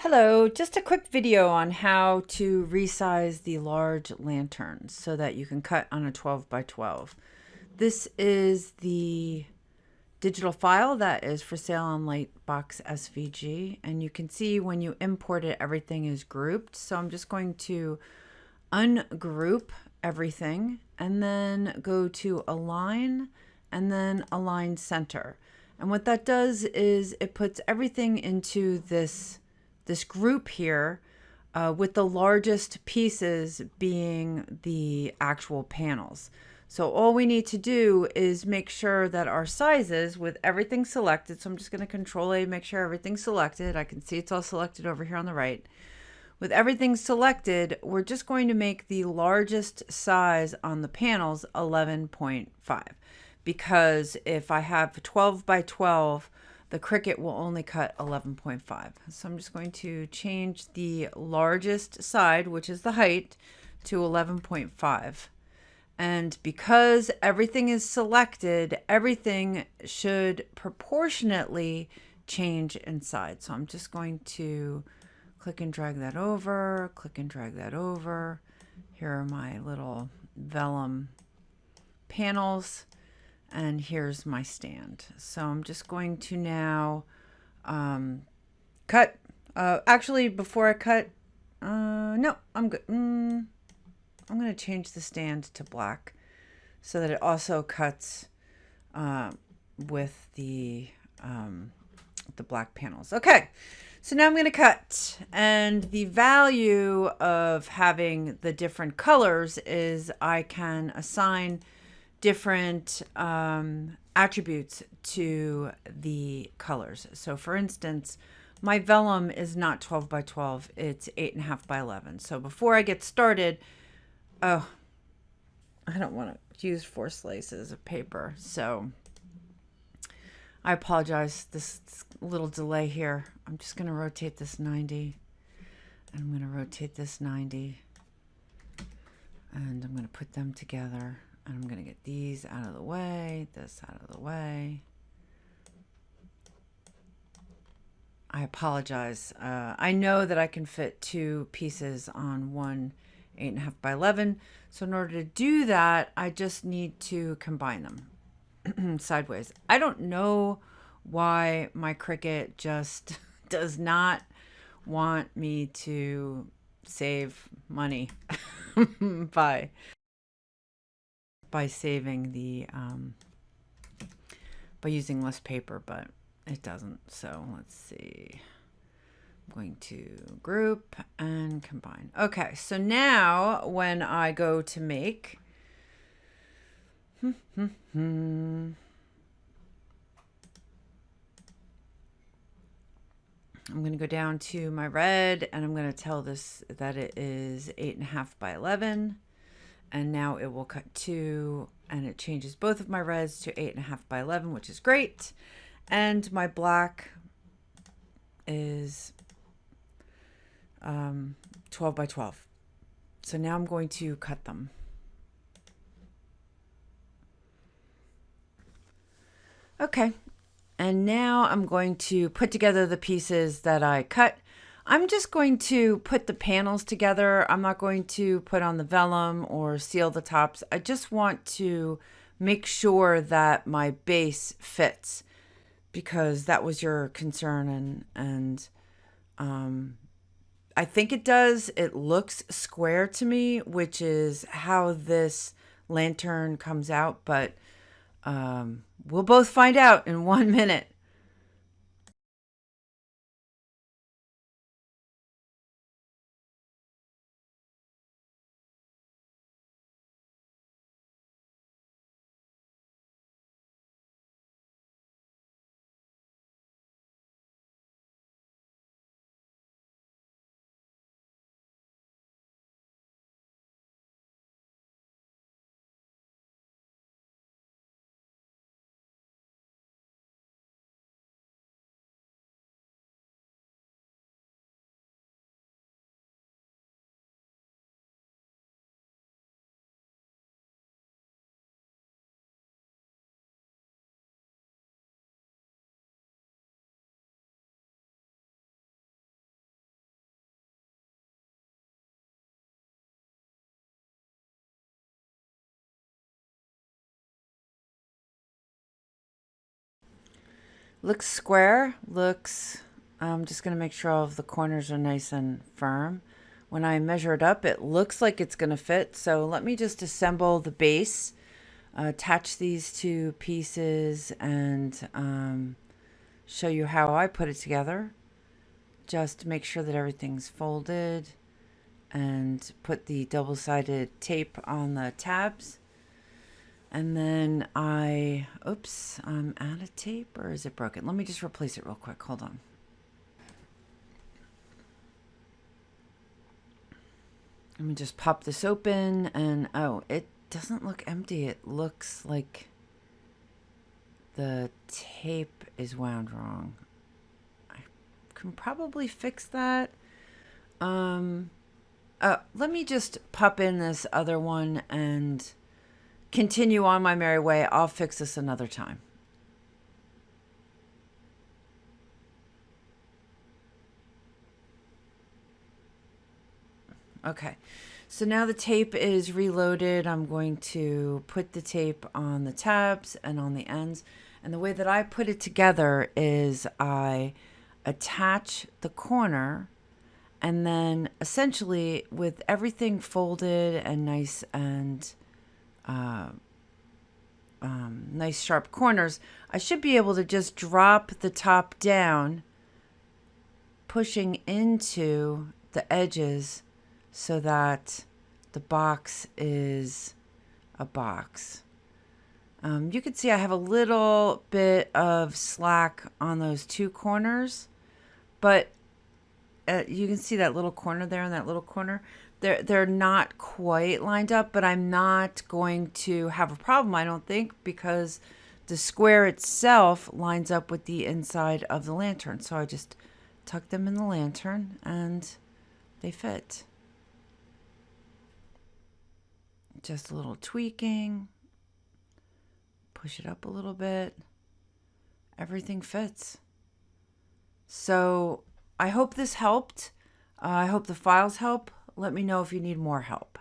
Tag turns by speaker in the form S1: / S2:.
S1: Hello, just a quick video on how to resize the large lanterns so that you can cut on a 12 by 12. This is the digital file that is for sale on Lightbox SVG, and you can see when you import it, everything is grouped. So I'm just going to ungroup everything and then go to align and then align center. And what that does is it puts everything into this group here, with the largest pieces being the actual panels. So all we need to do is make sure that our sizes with everything selected. So I'm just going to Control A, make sure everything's selected. I can see it's all selected over here on the right. With everything selected, we're just going to make the largest size on the panels 11.5, because if I have 12 by 12, the Cricut will only cut 11.5. So I'm just going to change the largest side, which is the height, to 11.5. And because everything is selected, everything should proportionately change inside. So I'm just going to click and drag that over, click and drag that over. Here are my little vellum panels. And here's my stand. So I'm just going to now cut. Actually, before I cut, no, I'm good. I'm going to change the stand to black so that it also cuts with the black panels. Okay, so now I'm going to cut. And the value of having the different colors is I can assign different attributes to the colors. So for instance, my vellum is not 12 by 12, it's 8.5 by 11. So before I get started, oh, I don't want to use 4 slices of paper. So I apologize, this little delay here. I'm just going to rotate this 90, and I'm going to rotate this 90, and I'm going to put them together. And I'm going to get these out of the way, this out of the way. I apologize. I know that I can fit 2 pieces on one 8.5 by 11. So in order to do that, I just need to combine them sideways. I don't know why my Cricut just does not want me to save money by saving the by using less paper, but it doesn't. So let's see, I'm going to group and combine. Okay, so now when I go to make I'm going to go down to my red, and I'm going to tell this that it is 8.5 by 11. And now it will cut 2, and it changes both of my reds to 8.5 by 11, which is great. And my black is 12 by 12. So now I'm going to cut them. Okay, and now I'm going to put together the pieces that I cut. I'm just going to put the panels together. I'm not going to put on the vellum or seal the tops. I just want to make sure that my base fits, because that was your concern, and I think it does. It looks square to me, which is how this lantern comes out, but we'll both find out in 1 minute. Looks square, I'm just going to make sure all of the corners are nice and firm. When I measure it up, it looks like it's going to fit. So let me just assemble the base, attach these two pieces, and show you how I put it together. Just make sure that everything's folded and put the double-sided tape on the tabs. And then oops, I'm out of tape, or is it broken? Let me just replace it real quick. Hold on. Let me just pop this open, and oh, it doesn't look empty. It looks like the tape is wound wrong. I can probably fix that. Let me just pop in this other one and continue on my merry way. I'll fix this another time. Okay, so now the tape is reloaded. I'm going to put the tape on the tabs and on the ends. And the way that I put it together is I attach the corner, and then essentially with everything folded and nice and nice sharp corners, I should be able to just drop the top down, pushing into the edges so that the box is a box. You can see I have a little bit of slack on those two corners, but you can see that little corner there and that little corner. They're not quite lined up, but I'm not going to have a problem, I don't think, because the square itself lines up with the inside of the lantern. So I just tuck them in the lantern and they fit. Just a little tweaking. Push it up a little bit. Everything fits. So I hope this helped. I hope the files help. Let me know if you need more help.